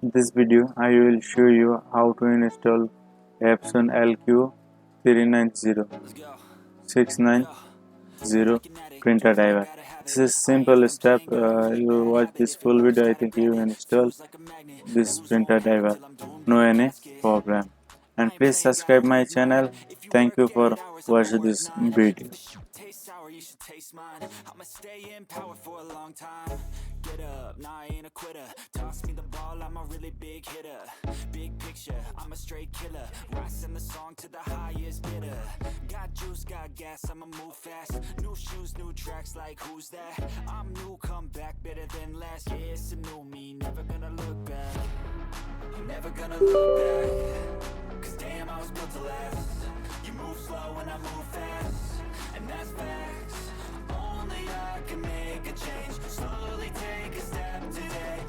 In this video, I will show you how to install EPSON LQ-690 printer driver. This is simple step. You watch this full video. I think you install this printer driver. No any problem. And please subscribe my channel. Thank you for watching this video. You should taste mine. I'ma stay in power for a long time. Get up, nah, I ain't a quitter. Toss me the ball, I'm a really big hitter. Big picture, I'm a straight killer. Rising the song to the highest bidder. Got juice, got gas, I'ma move fast. New shoes, new tracks, like who's that? I'm new, come back, better than last. Yeah, it's a new me, never gonna look back. I'm never gonna look back. Cause damn, I was built to last. You move slow and I move fast. And that's facts. Only I can make a change. Slowly take a step today.